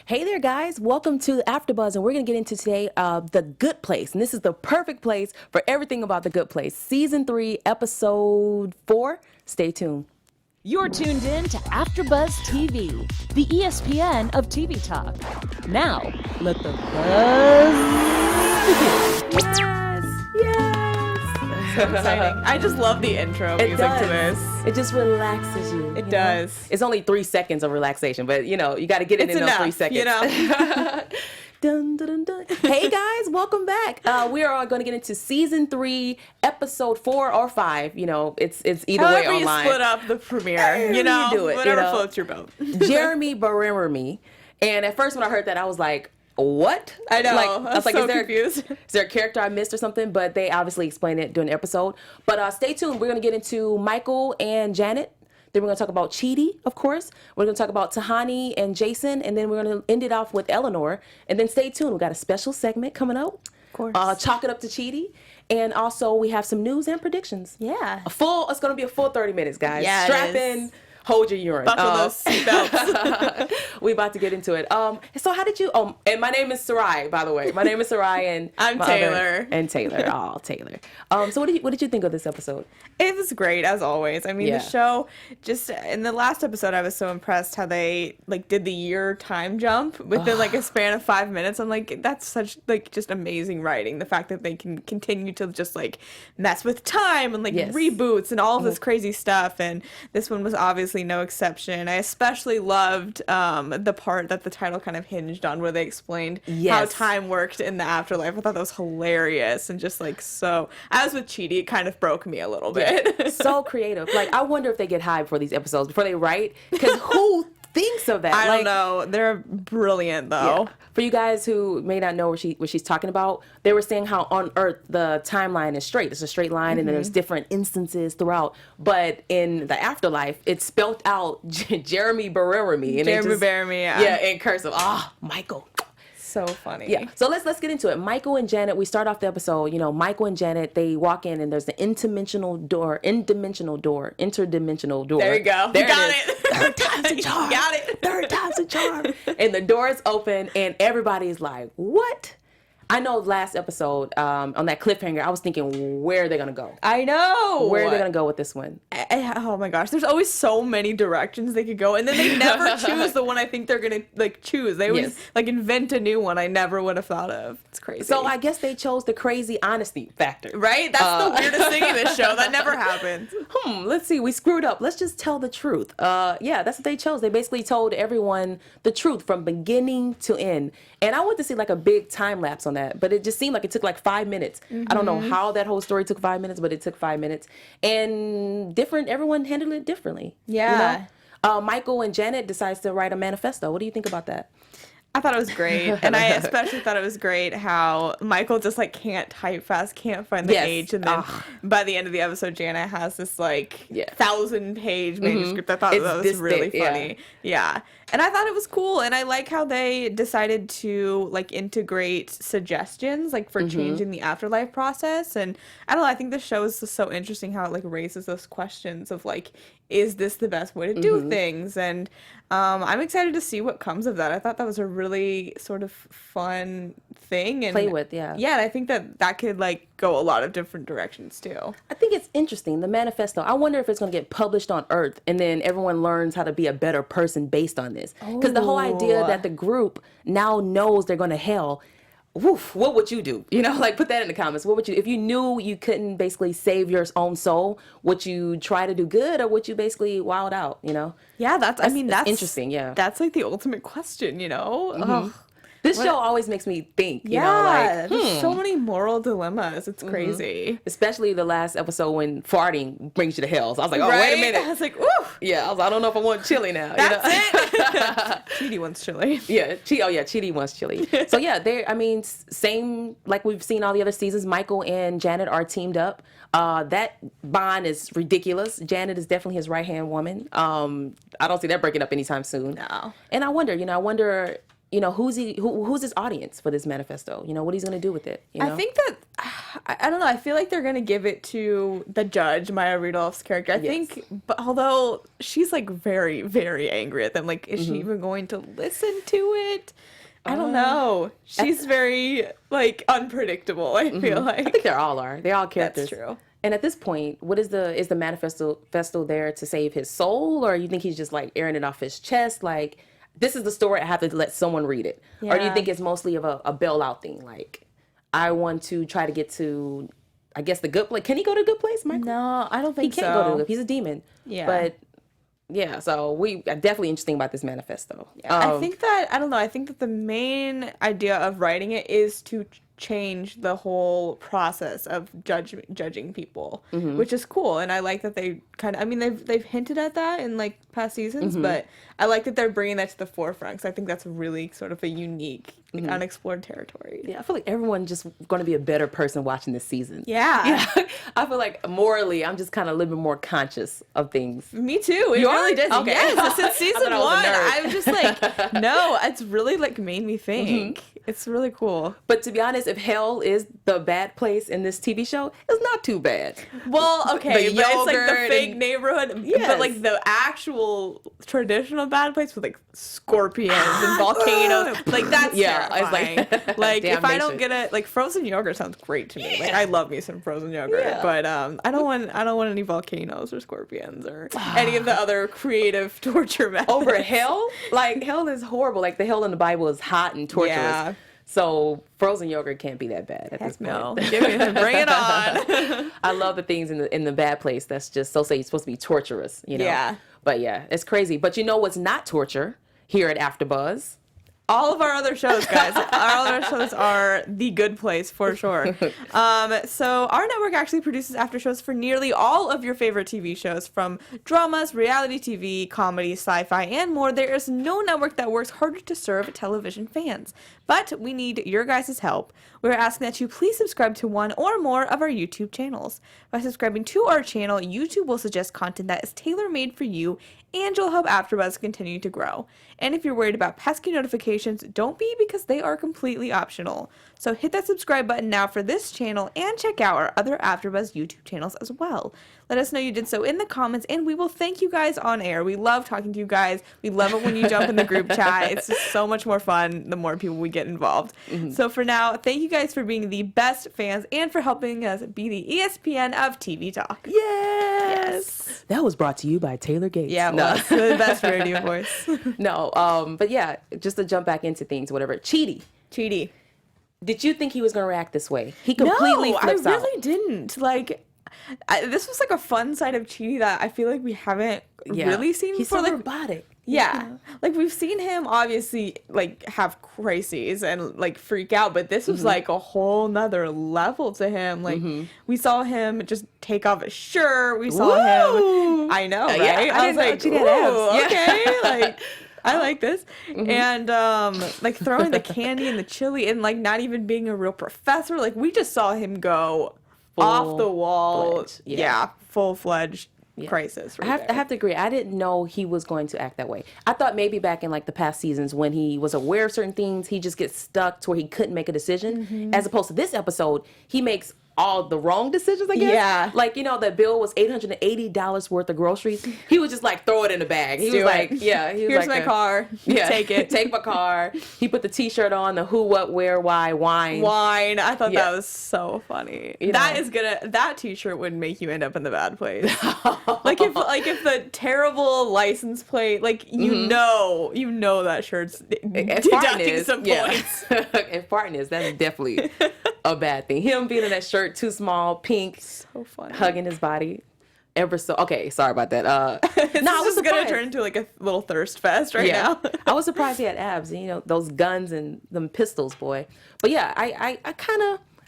Hey there, guys. Welcome to AfterBuzz, and we're going to get into today The Good Place. And this is the perfect place for everything about The Good Place. Season 3, Episode 4. Stay tuned. You're tuned in to AfterBuzz TV, the ESPN of TV talk. Now, let the buzz begin. Yes. So exciting. I just love the intro music to this. It just relaxes you. It does. It's only 3 seconds of relaxation, but you get to get it in enough, those 3 seconds. You know? Dun, dun, dun, dun. Hey guys, welcome back. We are going to get into season 3, episode 4 or 5. It's either way online. However you split up the premiere, You do it, whatever floats your boat. Jeremy Bearimy. And at first when I heard that, I was like, what? I know. I was like, so confused. Is there a character I missed or something? But they obviously explained it during the episode. But stay tuned. We're going to get into Michael and Janet. Then we're going to talk about Chidi, of course. We're going to talk about Tahani and Jason. And then we're going to end it off with Eleanor. And then stay tuned. We got a special segment coming up. Of course. Chalk it up to Chidi. And also we have some news and predictions. Yeah. It's going to be a full 30 minutes, guys. Yeah, Strap in. Hold your urine. Buckle those seatbelts. We about to get into it. So how did you? And my name is Sayrie, by the way. My name is Sayrie, and I'm Taylor. Taylor. Oh, Taylor. So what did you think of this episode? It was great, as always. I mean, the show, just in the last episode, I was so impressed how they did the year time jump within a span of 5 minutes. I'm like, that's such just amazing writing. The fact that they can continue to just mess with time and reboots and all of this crazy stuff. And this one was obviously no exception. I especially loved the part that the title kind of hinged on, where they explained how time worked in the afterlife. I thought that was hilarious and just so. As with Chidi, it kind of broke me a little bit. So creative. I wonder if they get high before these episodes, before they write, because who thinks of that? I don't know. They're brilliant, though. Yeah. For you guys who may not know what she's talking about, they were saying how on Earth the timeline is straight. It's a straight line, and then there's different instances throughout. But in the afterlife, it's spelled out Jeremy Bearimy. Jeremy Bearimy, yeah, in cursive. Michael. So funny. Yeah. So let's get into it. Michael and Janet, we start off the episode, Michael and Janet, they walk in and there's an interdimensional door. There you go. There you got it. Third time's a charm. You got it. Third time's a charm. And the door is open and everybody's like, what? I know last episode, on that cliffhanger, I was thinking, where are they going to go? I know. Where are they going to go with this one? Oh my gosh. There's always so many directions they could go. And then they never choose the one I think they're going to choose. They always invent a new one I never would have thought of. It's crazy. So I guess they chose the crazy honesty factor. Right? That's the weirdest thing in this show. That never happens. Let's see. We screwed up. Let's just tell the truth. Yeah, that's what they chose. They basically told everyone the truth from beginning to end. And I want to see a big time lapse on that, but it just seemed like it took 5 minutes. I don't know how that whole story took 5 minutes, but it took 5 minutes. And everyone handled it differently. Yeah. Michael and Janet decides to write a manifesto. What do you think about that? I thought it was great. And I especially thought it was great how Michael just can't type fast, can't find the age. And then by the end of the episode, Janet has this 1,000-page manuscript. I thought that was really funny. Yeah. And I thought it was cool. And I like how they decided to integrate suggestions for changing the afterlife process. And I don't know, I think the show is just so interesting how it raises those questions of is this the best way to do things? And I'm excited to see what comes of that. I thought that was a really sort of fun thing. And play with, yeah. Yeah, and I think that could go a lot of different directions too. I think it's interesting, the manifesto. I wonder if it's going to get published on Earth and then everyone learns how to be a better person based on this. Because the whole idea that the group now knows they're going to hell, woof, what would you do? Put that in the comments. What would you, if you knew you couldn't basically save your own soul, would you try to do good or would you basically wild out, Yeah, that's interesting, yeah. That's the ultimate question, This show always makes me think, there's so many moral dilemmas. It's crazy. Especially the last episode when farting brings you to hell. So I was like, oh, right? wait a minute. I was like, ooh. Yeah, I don't know if I want chili now. That's it. Chidi wants chili. Yeah, Chidi wants chili. So yeah, same like we've seen all the other seasons. Michael and Janet are teamed up. That bond is ridiculous. Janet is definitely his right-hand woman. I don't see that breaking up anytime soon. No. And I wonder, you know, who's his audience for this manifesto? You know, what he's going to do with it? You know? I think that, I don't know, I feel like they're going to give it to the judge, Maya Rudolph's character. I think, but although she's like very, very angry at them, like, is she even going to listen to it? I don't know. She's very, like, unpredictable, I feel like. I think they all are. They're all characters. That's true. And at this point, is the manifesto there to save his soul, or you think he's just like airing it off his chest? Like, this is the story, I have to let someone read it. Yeah. Or do you think it's mostly of a bailout thing? Like, I want to try to get to, I guess, the good place. Can he go to the good place, Michael? No, I don't think so. He can't go to the good. He's a demon. Yeah. But yeah, so we are definitely interesting about this manifesto. Yeah. I think that the main idea of writing it is to change the whole process of judging people, which is cool. And I like that they kind of, I mean, they've hinted at that in like past seasons, but I like that they're bringing that to the forefront, because I think that's really sort of a unique, like, unexplored territory. Yeah, I feel like everyone's just going to be a better person watching this season. Yeah. I feel like morally, I'm just kind of living more conscious of things. Me too. It really does. Okay. Yes, since season one, I'm just like, no, it's really like made me think. It's really cool. But to be honest, if hell is the bad place in this TV show, it's not too bad. Well, okay, but it's like the fake neighborhood, but like the actual traditional bad place with like scorpions and volcanoes, like that's terrifying. It's like if I don't get it, like frozen yogurt sounds great to me. Like I love me some frozen yogurt, but I don't want any volcanoes or scorpions or any of the other creative torture methods. Over hell? Like hell is horrible. Like the hell in the Bible is hot and torturous. Yeah. So frozen yogurt can't be that bad at this point. No, give me, bring it on. I love the things in the bad place that's just so say it's supposed to be torturous, you know. Yeah. But yeah, it's crazy. But you know what's not torture here at AfterBuzz? All of our other shows, guys. Our other shows are the good place for sure. So our network actually produces after shows for nearly all of your favorite TV shows, from dramas, reality TV, comedy, sci-fi, and more. There is no network that works harder to serve television fans. But we need your guys' help. We're asking that you please subscribe to one or more of our YouTube channels. By subscribing to our channel, YouTube will suggest content that is tailor-made for you, and you'll help AfterBuzz continue to grow. And if you're worried about pesky notifications, don't be, because they are completely optional. So hit that subscribe button now for this channel, and check out our other AfterBuzz YouTube channels as well. Let us know you did so in the comments, and we will thank you guys on air. We love talking to you guys. We love it when you jump in the group chat. It's just so much more fun the more people we get involved. So for now, thank you guys for being the best fans and for helping us be the ESPN of TV talk. Yes. That was brought to you by Taylor GAtes. Yeah, it was the best radio voice. But yeah, just to jump back into things, whatever. Chidi. Did you think he was going to react this way? He completely flips out. I really didn't. Like, this was like a fun side of Chidi that I feel like we haven't really seen before. He's so like, robotic. Yeah. Like, we've seen him obviously like have crises and like freak out, but this was like a whole nother level to him. Like, we saw him just take off his shirt. We saw him. I know, right? Yeah, I was like, okay, like. I like this. And like throwing the candy and the chili and like not even being a real professor. Like, we just saw him go off the wall. Full-fledged crisis. I have to agree. I didn't know he was going to act that way. I thought maybe back in like the past seasons when he was aware of certain things, he just gets stuck to where he couldn't make a decision. As opposed to this episode, he makes all the wrong decisions, I guess. Yeah. Like, you know, that bill was $880 worth of groceries. He would just like throw it in the bag. He was like, here's my car. Yeah. Take it. Take my car. He put the t-shirt on, the who, what, where, why, wine. I thought that was so funny. That t-shirt would make you end up in the bad place. like if the terrible license plate, like, you know that shirt's deducting some points. And farting is, that's definitely a bad thing. Him being in that shirt too small, pink, so funny, hugging his body ever so. Okay, sorry about that. I was gonna turn into like a little thirst fest now. I was surprised he had abs. You know, those guns and them pistols, boy. But yeah, I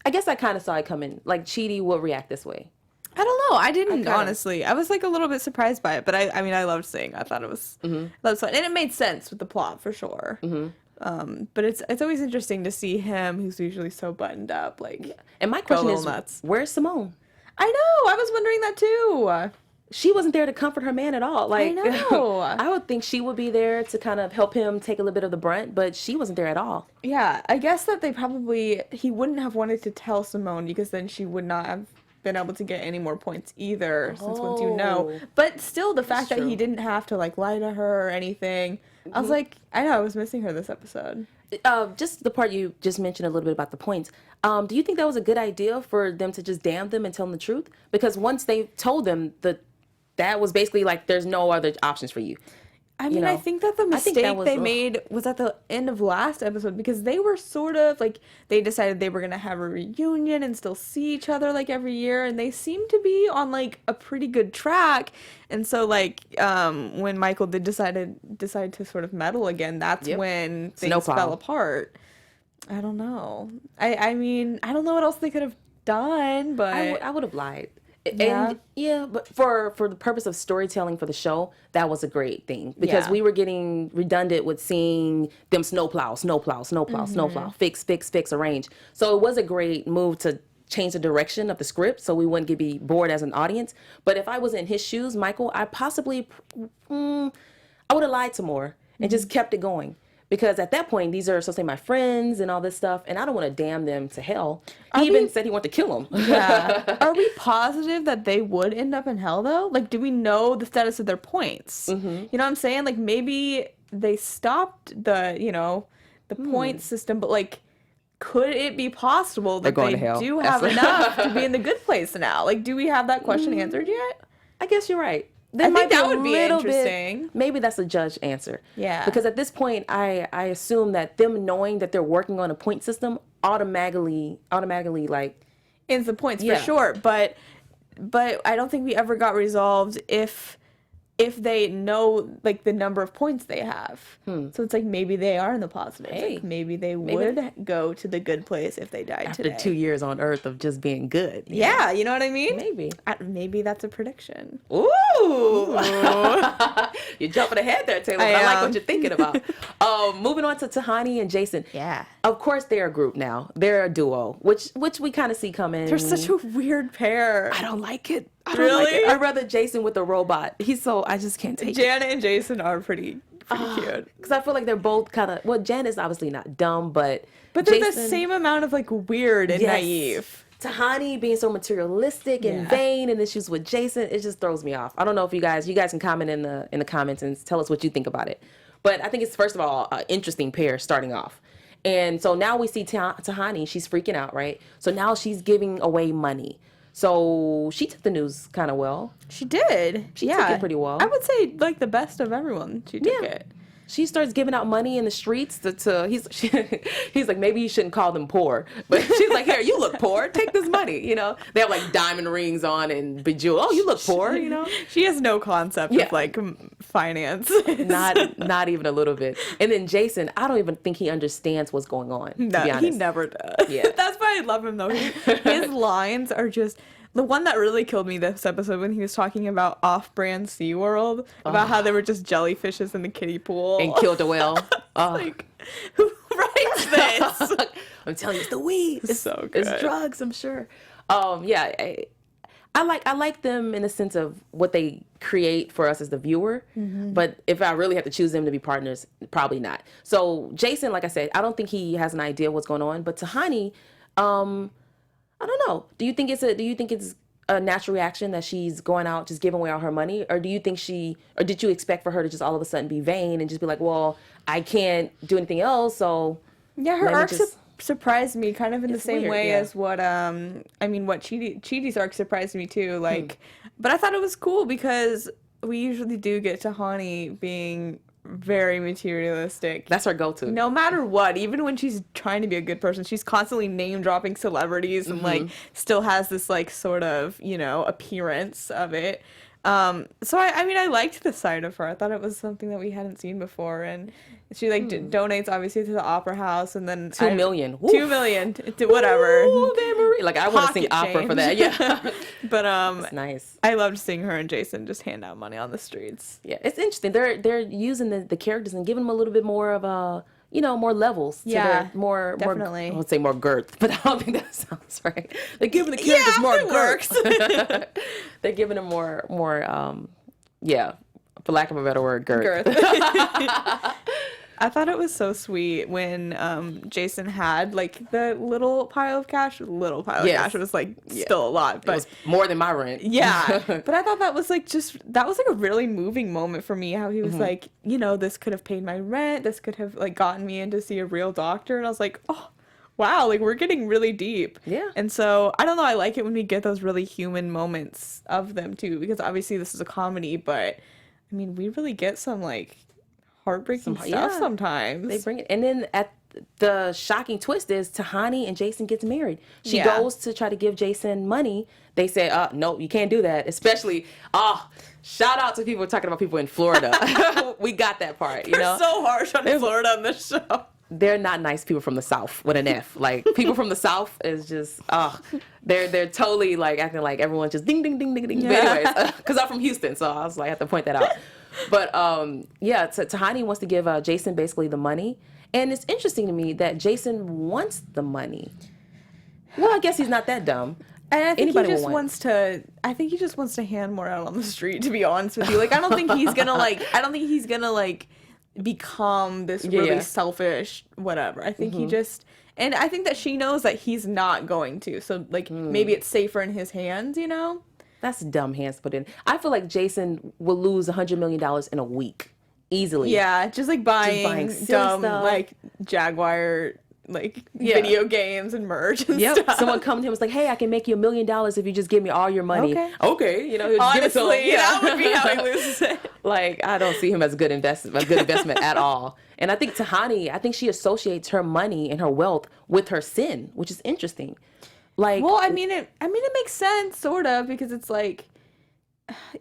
guess I kind of saw it coming. Like, Chidi will react this way. I don't know. I didn't, honestly. I was like a little bit surprised by it, but I mean, I loved seeing. I thought it was fun, and it made sense with the plot for sure. But it's always interesting to see him, who's usually so buttoned up, like. And my question is, where's Simone? I know. I was wondering that too. she wasn't there to comfort her man at all. Like, I know. I would think she would be there to kind of help him take a little bit of the brunt, but she wasn't there at all. Yeah, I guess that he wouldn't have wanted to tell Simone because then she would not have been able to get any more points either, since once you know. But still, the fact that he didn't have to like lie to her or anything, I was like, I know, I was missing her this episode. Just the part you just mentioned a little bit about the points. Do you think that was a good idea for them to just damn them and tell them the truth? Because once they told them that was basically like, there's no other options for you. I mean, I think that the mistake they made was at the end of last episode, because they were sort of like, they decided they were going to have a reunion and still see each other like every year. And they seemed to be on like a pretty good track. And so like, when Michael did decide to sort of meddle again, that's when things fell apart. I don't know. I mean, I don't know what else they could have done, but I would have lied. And but for the purpose of storytelling for the show, that was a great thing, because we were getting redundant with seeing them snowplow, fix, arrange. So it was a great move to change the direction of the script so we wouldn't be bored as an audience. But if I was in his shoes, Michael, I would have lied some more and just kept it going. Because at that point, these are supposed to be my friends and all this stuff, and I don't want to damn them to hell. He even said he wanted to kill them. Yeah. Are we positive that they would end up in hell, though? Like, do we know the status of their points? You know what I'm saying? Like, maybe they stopped the point system, but, like, could it be possible that they do have enough to be in the good place now? Like, do we have that question answered yet? I guess you're right. I think that would be interesting. Maybe that's a judge answer. Yeah. Because at this point, I assume that them knowing that they're working on a point system automatically like ends the points for sure. But I don't think we ever got resolved if they know like the number of points they have. So it's like maybe they are in the positive. Hey, like maybe they would go to the good place if they died after today. 2 years on Earth of just being good. Yeah, you know what I mean? Maybe. Maybe that's a prediction. Ooh. You're jumping ahead there, Taylor. I like what you're thinking about. Moving on to Tahani and Jason. Yeah. Of course they're a group now. They're a duo, which we kind of see coming. They're such a weird pair. I don't like it. Really? I'd rather Jason with the robot. I just can't take it. Janet and Jason are pretty cute. Because I feel like they're both kind of, well, Janet's obviously not dumb, but they're Jason, the same amount of like weird and naive. Tahani being so materialistic and vain, and issues with Jason, it just throws me off. I don't know if you guys can comment in the comments and tell us what you think about it. But I think it's, first of all, an interesting pair starting off. And so now we see Tahani, she's freaking out, right? So now she's giving away money. So she took the news kind of well. She did. She took it pretty well. I would say like the best of everyone. She took it. She starts giving out money in the streets he's like, maybe you shouldn't call them poor. But she's like, here, you look poor. Take this money, you know. They have like diamond rings on and bejeweled. Oh, you look poor, you know. She has no concept of like finance. Not even a little bit. And then Jason, I don't even think he understands what's going on. No, to be honest. He never does. Yeah. That's why I love him though. His lines are just, the one that really killed me this episode when he was talking about off-brand SeaWorld, about how they were just jellyfishes in the kiddie pool. And killed a whale. Like, who writes this? I'm telling you, it's the weed. It's so good. It's drugs, I'm sure. I like them in the sense of what they create for us as the viewer. But if I really have to choose them to be partners, probably not. So Jason, like I said, I don't think he has an idea what's going on. But Tahani, I don't know. Do you think it's a natural reaction that she's going out just giving away all her money, or do you think did you expect for her to just all of a sudden be vain and just be like, well, I can't do anything else, so yeah, her arc surprised me kind of in the same way as what what Chidi's arc surprised me too. Like, but I thought it was cool because we usually do get Tahani being very materialistic. That's her go-to. No matter what, even when she's trying to be a good person, she's constantly name-dropping celebrities and like still has this like sort of, you know, appearance of it. So I liked the side of her. I thought it was something that we hadn't seen before, and she like donates obviously to the opera house, and then $2 million. $2 million to whatever. Ooh, Marie. Like I want to sing opera for that. Yeah. But it's nice. I loved seeing her and Jason just hand out money on the streets. Yeah, it's interesting. They're using the characters and giving them a little bit more of a more levels. To Yeah, more definitely. I would say more girth, but I don't think that sounds right. They're giving the characters more girth. They're giving them more, for lack of a better word, girth. I thought it was so sweet when Jason had like the little pile of cash. Little pile of cash. It was like still a lot, but it was more than my rent. Yeah. But I thought that was like a really moving moment for me. How he was like, this could have paid my rent. This could have like gotten me in to see a real doctor. And I was like, oh, wow, like we're getting really deep. Yeah. And so I don't know. I like it when we get those really human moments of them too, because obviously this is a comedy, but I mean, we really get some like heartbreaking stuff sometimes. They bring it. And then at the shocking twist is Tahani and Jason gets married. She goes to try to give Jason money. They say, no, you can't do that. Especially, shout out to people talking about people in Florida. We got that part, They're so harsh on Florida on this show. They're not nice people from the South with an F. Like, people from the South is just, they're totally like acting like everyone's just ding, ding, ding, ding, ding. But anyways, because I'm from Houston, so I was like, I have to point that out. But Tahani wants to give Jason basically the money. And it's interesting to me that Jason wants the money. Well, I guess he's not that dumb. And I think he just wants to hand more out on the street, to be honest with you. Like, I don't think he's gonna become this really selfish whatever. I think and I think that she knows that he's not going to. So like maybe it's safer in his hands, That's dumb hands to put in. I feel like Jason will lose $100 million in a week. Easily. Yeah, just like buying dumb stuff. Like Jaguar video games and merch and stuff. Someone come to him and was like, hey, I can make you $1 million if you just give me all your money. Okay. He'll just honestly, give it to him. That would be how he loses it. Like, I don't see him as a good investment at all. And I think Tahani, she associates her money and her wealth with her sin, which is interesting. Like, well, I mean it makes sense sort of, because it's like,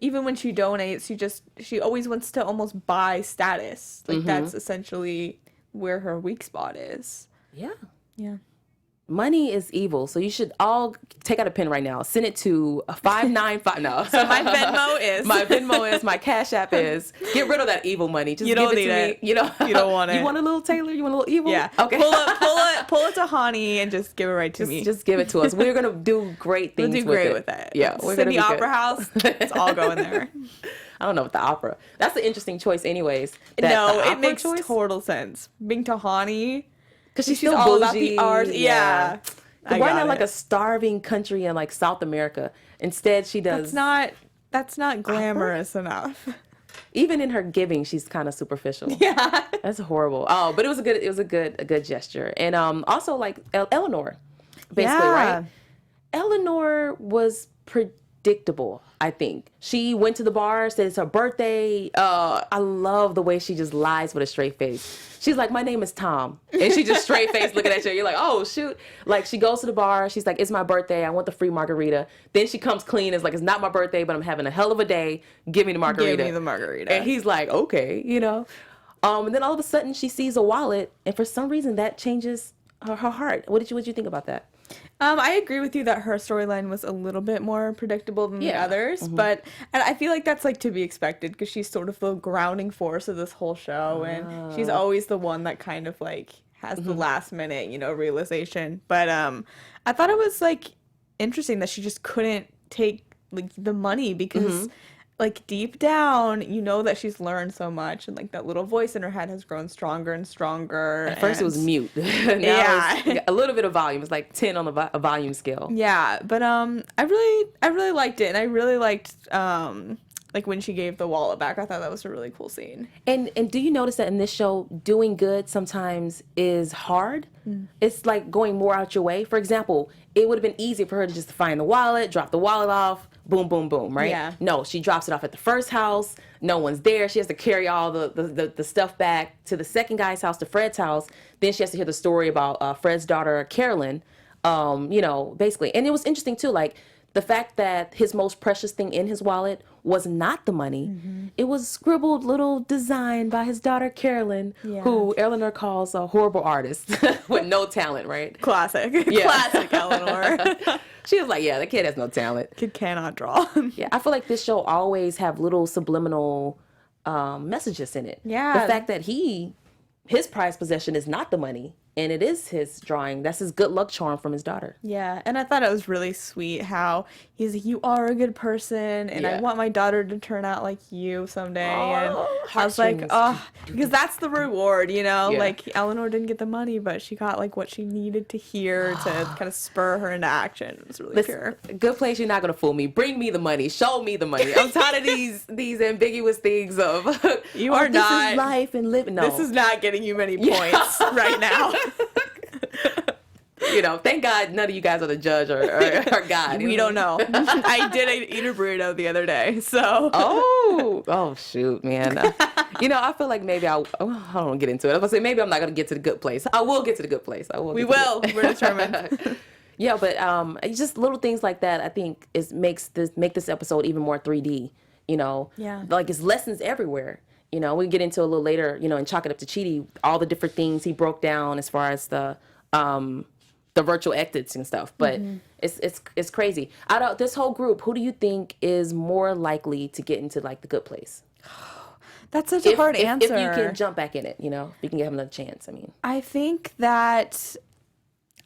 even when she donates, she always wants to almost buy status. Like that's essentially where her weak spot is. Yeah. Money is evil, so you should all take out a pen right now. Send it to 595. No. So my Venmo is. My Cash App is. Get rid of that evil money. Just you don't give it need to it. me. You don't want it. You want a little Taylor? You want a little evil? Yeah. Okay. Pull it to Honey and just give it right to me. Just give it to us. We're gonna do great things. We'll do great with it. Yeah. We're gonna be Opera House. It's all going there. I don't know with the opera. That's an interesting choice, anyways. No, it makes total sense. Being Tahani, because she's still all about the arts. Yeah. Why not like a starving country in like South America? Instead, she does. That's not glamorous enough. Even in her giving, she's kind of superficial. Yeah, that's horrible. Oh, but it was a good gesture, and also like Eleanor, basically, right? Eleanor was predictable. I think she went to the bar, said it's her birthday. I love the way she just lies with a straight face. She's like, my name is Tom. And she just straight face looking at you. You're like, oh, shoot. Like, she goes to the bar. She's like, it's my birthday. I want the free margarita. Then she comes clean. It's like, it's not my birthday, but I'm having a hell of a day. Give me the margarita. Give me the margarita. And he's like, okay, And then all of a sudden, she sees a wallet. And for some reason, that changes her heart. What did you think about that? I agree with you that her storyline was a little bit more predictable than the others, and I feel like that's like to be expected, because she's sort of the grounding force of this whole show, and she's always the one that kind of like has the last minute, realization. But I thought it was like interesting that she just couldn't take like the money, because like deep down, that she's learned so much, and like that little voice in her head has grown stronger and stronger. At first it was mute. Now it's a little bit of volume. It's like 10 on the volume scale. Yeah, but I really liked it, and I really liked like when she gave the wallet back. I thought that was a really cool scene. And do you notice that in this show, doing good sometimes is hard? It's like going more out your way. For example, it would have been easy for her to just find the wallet, drop the wallet off, boom, boom, boom, right? Yeah. No, she drops it off at the first house. No one's there. She has to carry all the stuff back to the second guy's house, to Fred's house. Then she has to hear the story about Fred's daughter, Carolyn, basically. And it was interesting, too, like, the fact that his most precious thing in his wallet was not the money. It was scribbled little design by his daughter, Carolyn, who Eleanor calls a horrible artist with no talent, right? Classic. Yeah. Classic Eleanor. She was like, yeah, the kid has no talent. Kid cannot draw. Yeah, I feel like this show always have little subliminal messages in it. Yeah. The fact that he his prized possession is not the money, and it is his drawing. That's his good luck charm from his daughter. Yeah, and I thought it was really sweet how he's like, you are a good person, and I want my daughter to turn out like you someday. And I was like, because that's the reward, you know? Yeah. Like, Eleanor didn't get the money, but she got, like, what she needed to hear to kind of spur her into action. It was really pure. Good place, you're not going to fool me. Bring me the money. Show me the money. I'm tired of these ambiguous things of, you are this not. is life and living. No. This is not getting you many points right now. You know, thank God none of you guys are the judge or God. We don't know. I did eat a burrito the other day, so. Oh shoot, man. You know, I feel like maybe I don't want to get into it. I was gonna say maybe I'm not gonna get to the good place. I will get to the good place. We will. We're determined. Yeah, but just little things like that, I think make this episode even more 3D. You know, like it's lessons everywhere. You know, we get into a little later. You know, and chalk it up to Chidi, all the different things he broke down as far as the virtual exits and stuff. But it's crazy. Out of this whole group, who do you think is more likely to get into like the good place? That's such a hard answer. If you can jump back in it, you know, if you can give him another chance. I mean, I think that,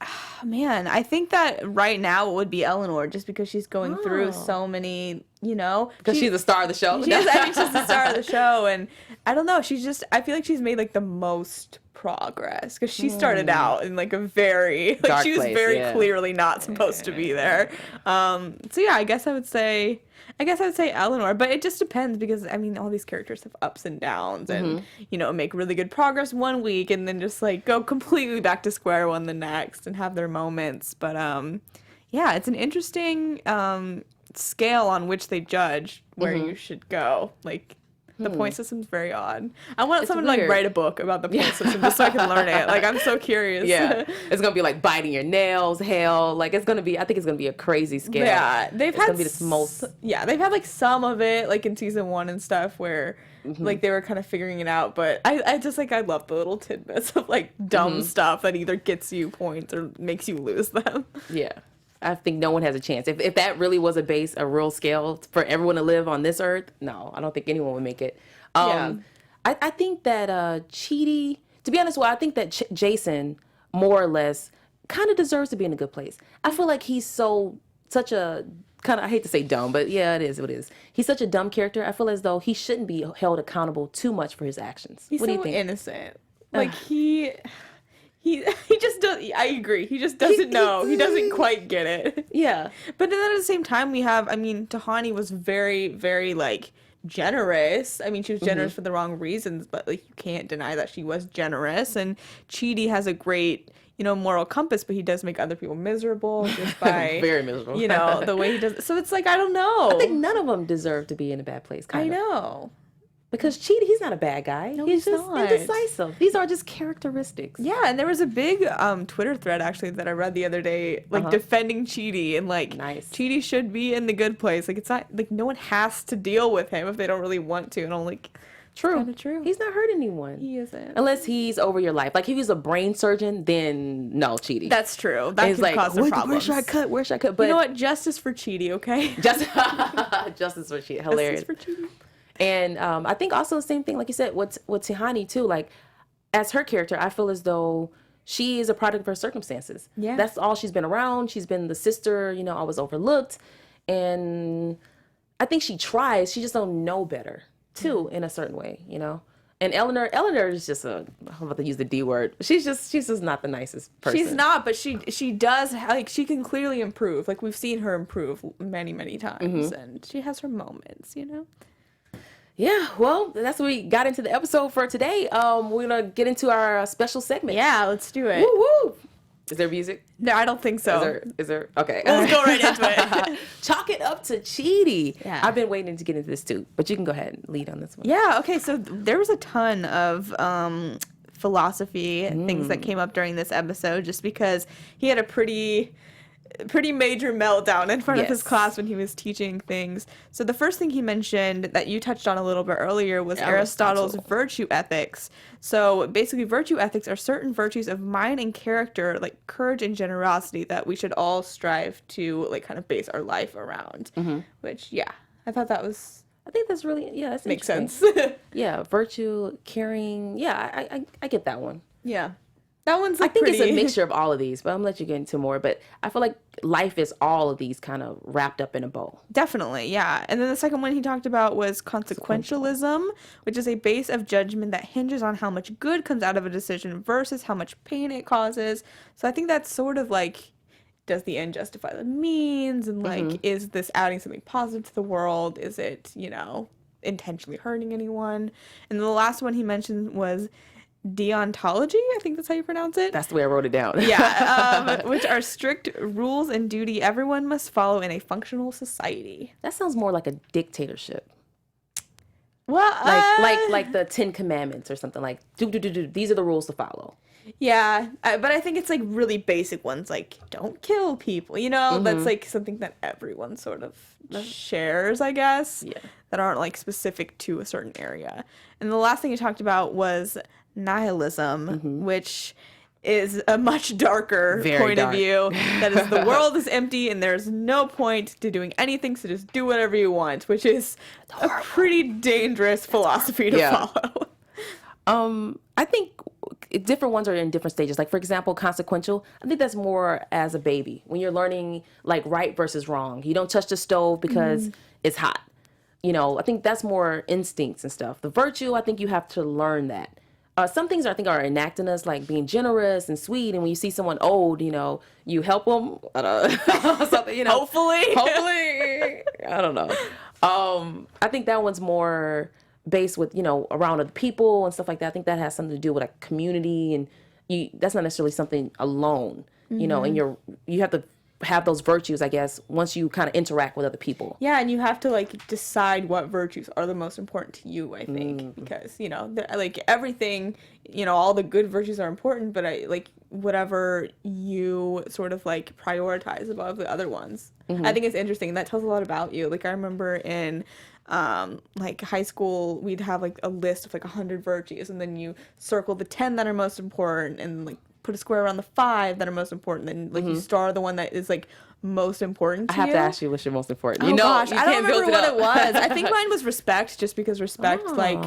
I think that right now it would be Eleanor, just because she's going through so many, you know. Because she's the star of the show. She's the star of the show. And I don't know, I feel like she's made like the most progress, because she started out in like a very, like dark she was place, very clearly not supposed to be there. So yeah, I guess I would say Eleanor, but it just depends, because I mean all these characters have ups and downs, and you know, make really good progress one week and then just like go completely back to square one the next and have their moments. But yeah, it's an interesting scale on which they judge where you should go. Like the point system's very odd. I want someone to like write a book about the point system just so I can learn it. Like I'm so curious. Yeah, it's gonna be like biting your nails, hell. Like it's gonna be. I think it's gonna be a crazy scale. Yeah, they've had like some of it like in season 1 and stuff where like they were kind of figuring it out. But I just like I love the little tidbits of like dumb stuff that either gets you points or makes you lose them. Yeah. I think no one has a chance. If that really was a real scale for everyone to live on this earth, no, I don't think anyone would make it. I think that Chidi, to be honest, I think that Jason, more or less, kind of deserves to be in a good place. I feel like he's such a kind of, I hate to say dumb, but yeah, it is what it is. He's such a dumb character. I feel as though he shouldn't be held accountable too much for his actions. He's what do so you think? Innocent. Like he just does. I agree. He just doesn't know. He doesn't quite get it. Yeah. But then at the same time, we have. I mean, Tahani was very, very like generous. I mean, she was generous for the wrong reasons, but like you can't deny that she was generous. And Chidi has a great, you know, moral compass, but he does make other people miserable just by very miserable. You know, the way he does. So it's like I don't know. I think none of them deserve to be in a bad place. I know. Because Chidi, he's not a bad guy. No, he's just not. indecisive. These are just characteristics. Yeah, and there was a big Twitter thread actually that I read the other day, like defending Chidi and like Chidi should be in the good place. Like it's not like no one has to deal with him if they don't really want to. And I'm like, true. He's not hurt anyone. He isn't. Unless he's over your life. Like if he's a brain surgeon, then no, Chidi. That's true. That can cause some problems. Where should I cut? Where should I cut? But you know what? Justice for Chidi, okay? Justice for Chidi. Hilarious. Justice for Chidi. And I think also the same thing, like you said, with Tahani too. Like, as her character, I feel as though she is a product of her circumstances. Yeah, that's all she's been around. She's been the sister, you know, always overlooked, and I think she tries. She just don't know better too, in a certain way, you know. And Eleanor is just I'm about to use the D word. She's just not the nicest person. She's not, but she does, like, she can clearly improve. Like we've seen her improve many, many times, and she has her moments, you know. Yeah, well, that's what we got into the episode for today. We're gonna get into our special segment. Yeah, let's do it. Woo woo! Is there music? No, I don't think so. Is there? Okay. Let's go right into it. Chalk it up to Chidi. Yeah. I've been waiting to get into this too, but you can go ahead and lead on this one. Yeah, okay, so there was a ton of philosophy and things that came up during this episode just because he had a pretty major meltdown in front of his class when he was teaching things. So the first thing he mentioned that you touched on a little bit earlier was Aristotle's virtue ethics. So basically virtue ethics are certain virtues of mind and character, like courage and generosity, that we should all strive to like kind of base our life around. Which, yeah, I thought that was I think that's really, that's Makes interesting. sense. Yeah, virtue, caring. Yeah, I get that one. Yeah. That one's like I think pretty... it's a mixture of all of these, but I'm gonna let you get into more. But I feel like life is all of these kind of wrapped up in a bow. Definitely, yeah. And then the second one he talked about was consequentialism, which is a base of judgment that hinges on how much good comes out of a decision versus how much pain it causes. So I think that's sort of like, does the end justify the means? And like, is this adding something positive to the world? Is it, intentionally hurting anyone? And the last one he mentioned was deontology. I think that's how you pronounce it. That's the way I wrote it down. Yeah, which are strict rules and duty everyone must follow in a functional society. That sounds more like a dictatorship. Well, like the 10 Commandments or something. Like, do. These are the rules to follow. Yeah, but I think it's like really basic ones, like don't kill people. That's like something that everyone sort of shares, I guess. Yeah. That aren't like specific to a certain area. And the last thing you talked about was nihilism, which is a much darker point of view. That is, the world is empty and there's no point to doing anything, so just do whatever you want, which is a pretty dangerous philosophy to follow. I think different ones are in different stages. Like, for example, consequential, I think that's more as a baby when you're learning like right versus wrong. You don't touch the stove because it's hot. I think that's more instincts and stuff. The virtue, I think you have to learn that. Some things I think are enacted in us, like being generous and sweet. And when you see someone old, you help them. Something, Hopefully. I don't know. I think that one's more based with, around other people and stuff like that. I think that has something to do with a community, and that's not necessarily something alone, and you have to have those virtues, I guess, once you kind of interact with other people. Yeah, and you have to like decide what virtues are the most important to you, I think, because like everything, all the good virtues are important, but whatever you sort of like prioritize above the other ones. I think it's interesting. That tells a lot about you. Like, I remember in like high school, we'd have like a list of like 100 virtues, and then you circle the 10 that are most important, and like put a square around the 5 that are most important, and like you star the one that is like most important to you. I have to ask you what's your most important. Oh gosh, I don't remember what it was. I think mine was respect, just because respect, like,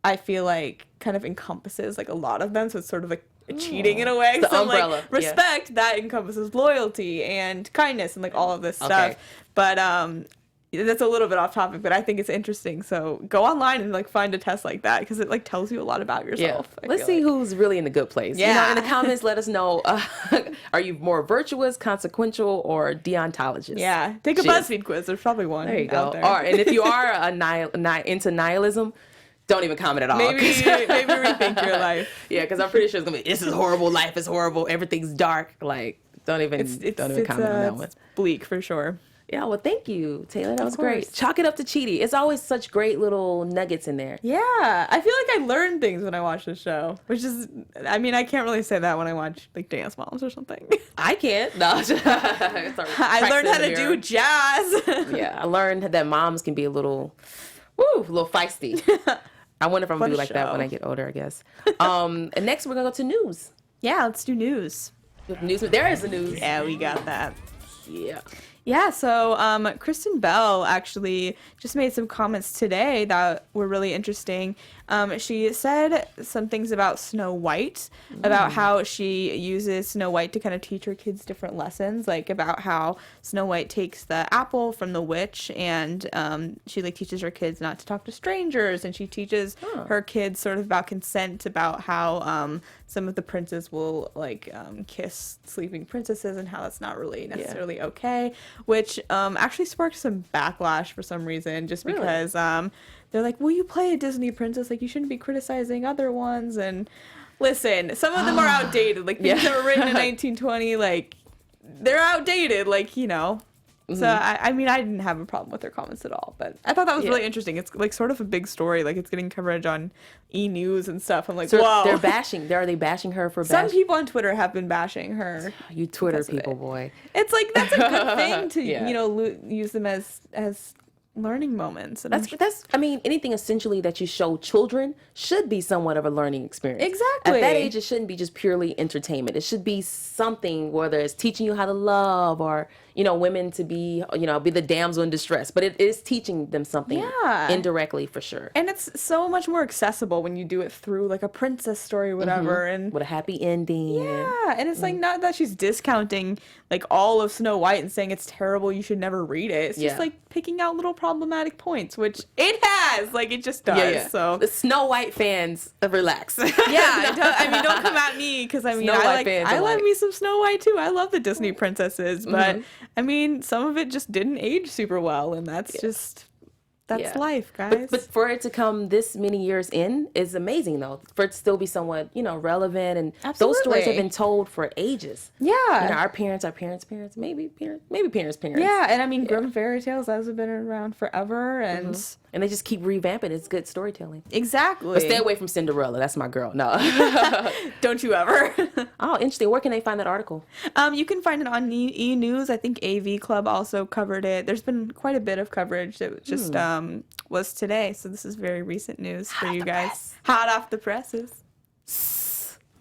I feel like kind of encompasses like a lot of them, so it's sort of like cheating in a way. The so umbrella. Like, respect, that encompasses loyalty and kindness and like all of this stuff. But that's a little bit off topic, but I think it's interesting. So go online and like find a test like that, because it like tells you a lot about yourself. Yeah. Let's see who's really in the good place. Yeah. In the comments, let us know. Are you more virtuous, consequential, or deontologist? Yeah. Take a BuzzFeed quiz. There's probably one. There you go. There. And if you are into nihilism, don't even comment at all. Maybe rethink your life. Yeah, because I'm pretty sure it's gonna be, this is horrible. Life is horrible. Everything's dark. Like, don't even comment on that one. It's bleak for sure. Yeah, well, thank you, Taylor. That was great. Chalk it up to Chidi. It's always such great little nuggets in there. Yeah. I feel like I learn things when I watch the show, which is, I mean, I can't really say that when I watch, like, Dance Moms or something. I can't. No. I learned how to do jazz. Yeah, I learned that moms can be a little feisty. I wonder if I'm going to be like that when I get older, I guess. And next, we're going to go to news. Yeah, let's do news. There is the news. Yeah, we got that. Yeah. Yeah, so Kristen Bell actually just made some comments today that were really interesting. She said some things about Snow White, about how she uses Snow White to kind of teach her kids different lessons, like about how Snow White takes the apple from the witch, and she like teaches her kids not to talk to strangers, and she teaches her kids sort of about consent, about how some of the princes will like kiss sleeping princesses, and how that's not really necessarily okay, which actually sparked some backlash for some reason, just because they're like, well, you play a Disney princess, like you shouldn't be criticizing other ones. And listen, some of them are outdated, like things that were written in 1920, like they're outdated, like, you know. So I mean, I didn't have a problem with their comments at all, but I thought that was really interesting. It's like sort of a big story, like it's getting coverage on E! News and stuff. I'm like, so whoa. They're bashing. Are they bashing her for Some people on Twitter have been bashing her. You Twitter people, boy. It's like, that's a good thing to, you know, use them as learning moments. And that's I mean, anything essentially that you show children should be somewhat of a learning experience. Exactly. At that age, it shouldn't be just purely entertainment. It should be something, whether it's teaching you how to love or, women to be, be the damsel in distress. But it is teaching them something indirectly for sure. And it's so much more accessible when you do it through like a princess story or whatever. And with a happy ending. Yeah. And it's like not that she's discounting like all of Snow White and saying it's terrible, you should never read it. It's just like picking out little problematic points, which it has. Like it just does. Yeah. So the Snow White fans, relax. Don't come at me because I love me some Snow White too. I love the Disney princesses, but some of it just didn't age super well, and that's life, guys. But for it to come this many years in is amazing, though. For it to still be somewhat, relevant, and those stories have been told for ages. Yeah, our parents, maybe parents. Yeah, and Grimm fairy tales, those have been around forever, and they just keep revamping. It's good storytelling. Exactly. But stay away from Cinderella. That's my girl. No, don't you ever. Oh, interesting. Where can they find that article? You can find it on E! News. I think AV Club also covered it. There's been quite a bit of coverage. It just was today, so this is very recent news for you guys. Press. Hot off the presses.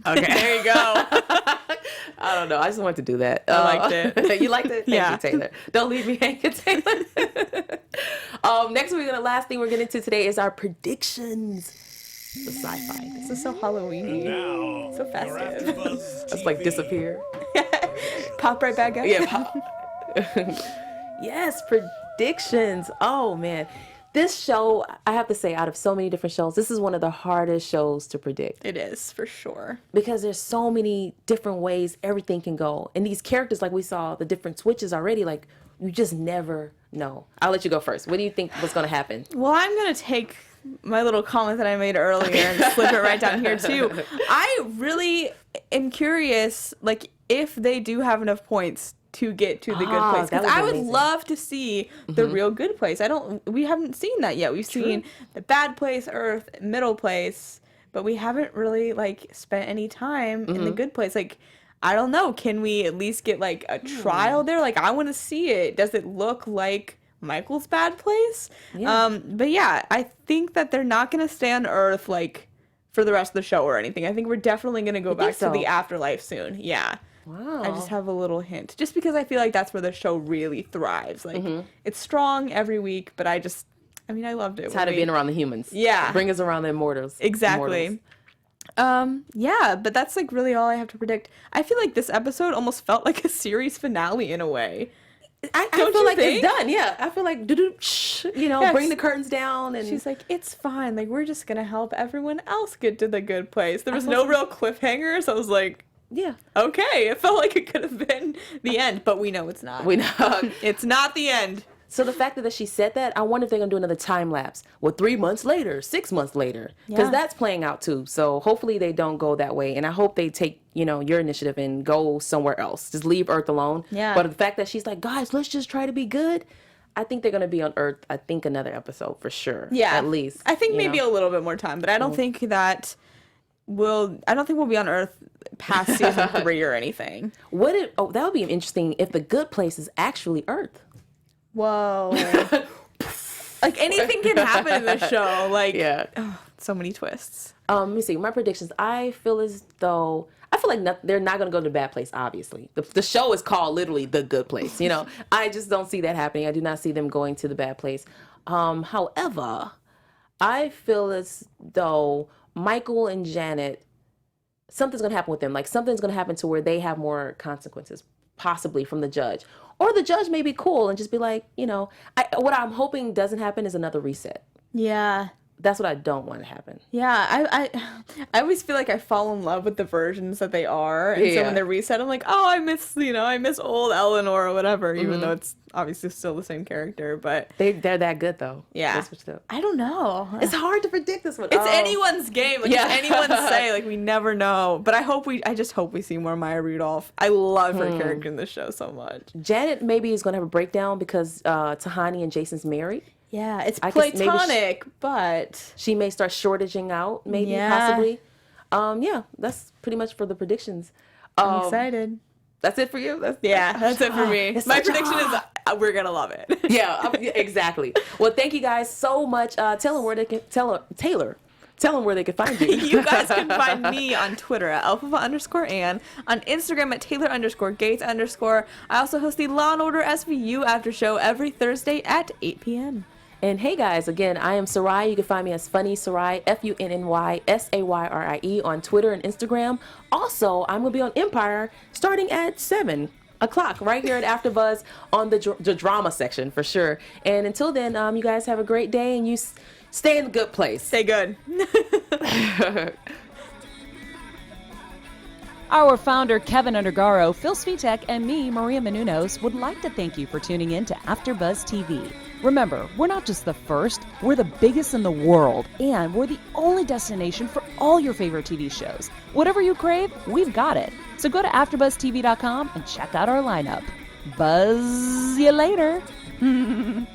Okay, there you go. I don't know. I just wanted to do that. I liked it. You liked it? Thank you, Taylor. Don't leave me hanging, Taylor. Next week, the last thing we're getting into today is our predictions. The sci-fi. This is so Halloween-y. Now, so festive. It's like disappear. Pop right back up. Yeah, pop. Yes, predictions. Oh, man. This show, I have to say, out of so many different shows, this is one of the hardest shows to predict. It is, for sure. Because there's so many different ways everything can go. And these characters, like we saw, the different switches already, like, you just never know. I'll let you go first. What do you think was going to happen? Well, I'm going to take my little comment that I made earlier and slip it right down here, too. I really am curious, like, if they do have enough points to get to the good place, because I would love to see the real good place. We haven't seen that yet. We've seen the bad place, Earth, middle place, but we haven't really like spent any time in the good place. Like, I don't know, can we at least get like a trial there? Like, I want to see it. Does it look like Michael's bad place? But yeah, I think that they're not going to stay on Earth like for the rest of the show or anything. I think we're definitely going to go back to the afterlife soon. Yeah. Wow. I just have a little hint. Just because I feel like that's where the show really thrives. Like, it's strong every week, but I loved it. It's how to be around the humans. Yeah. Bring us around the immortals. Exactly. Yeah, but that's, like, really all I have to predict. I feel like this episode almost felt like a series finale in a way. I feel like it's done. Yeah. I feel like, bring the curtains down. And she's like, it's fine. Like, we're just going to help everyone else get to the good place. There was no real cliffhangers. I was like... Yeah. Okay. It felt like it could have been the end, but we know it's not. We know. It's not the end. So the fact that she said that, I wonder if they're going to do another time lapse. Well, 3 months later, 6 months later. Because that's playing out too. So hopefully they don't go that way. And I hope they take, your initiative and go somewhere else. Just leave Earth alone. Yeah. But the fact that she's like, guys, let's just try to be good. I think they're going to be on Earth, another episode for sure. Yeah. At least. I think maybe a little bit more time. But I don't think that we'll be on Earth past season 3 or anything. That would be interesting if the good place is actually Earth. Whoa. Like, anything can happen in this show. Like, so many twists. Let me see. My predictions. I feel like they're not going to go to the bad place, obviously. The show is called literally The Good Place. I just don't see that happening. I do not see them going to the bad place. However, I feel as though Michael and Janet, something's going to happen with them. Like, something's going to happen to where they have more consequences, possibly from the judge. Or the judge may be cool and just be like, what I'm hoping doesn't happen is another reset. Yeah. That's what I don't want to happen. Yeah, I always feel like I fall in love with the versions that they are, and so when they're reset, I'm like, oh, I miss old Eleanor or whatever, even though it's obviously still the same character. But they're that good though. Yeah, I don't know. It's hard to predict this one. It's anyone's game. Like, it's anyone's say. Like, we never know. But I just hope we see more Maya Rudolph. I love her character in this show so much. Janet maybe is going to have a breakdown because Tahani and Jason's married. Yeah, it's platonic, but she may start shortaging out, possibly. That's pretty much for the predictions. I'm excited. That's it for you? That's it for me. My prediction is we're going to love it. Yeah, exactly. Well, thank you guys so much. Taylor, Tell them where they can find you. You guys can find me on Twitter at @alpha_Ann, on Instagram at Taylor_Gates_. I also host the Law & Order SVU after show every Thursday at 8 p.m. And hey guys, again, I am Sayrie. You can find me as Funny Sayrie, FUNNYSAYRIE on Twitter and Instagram. Also, I'm going to be on Empire starting at 7 o'clock right here at AfterBuzz on the drama section for sure. And until then, you guys have a great day and you stay in the good place. Stay good. Our founder, Keven Undergaro, Phil Svitek, and me, Maria Menounos, would like to thank you for tuning in to AfterBuzz TV. Remember, we're not just the first, we're the biggest in the world, and we're the only destination for all your favorite TV shows. Whatever you crave, we've got it. So go to AfterBuzzTV.com and check out our lineup. Buzz you later. The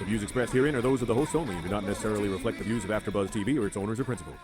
views expressed herein are those of the hosts only and do not necessarily reflect the views of AfterBuzz TV or its owners or principals.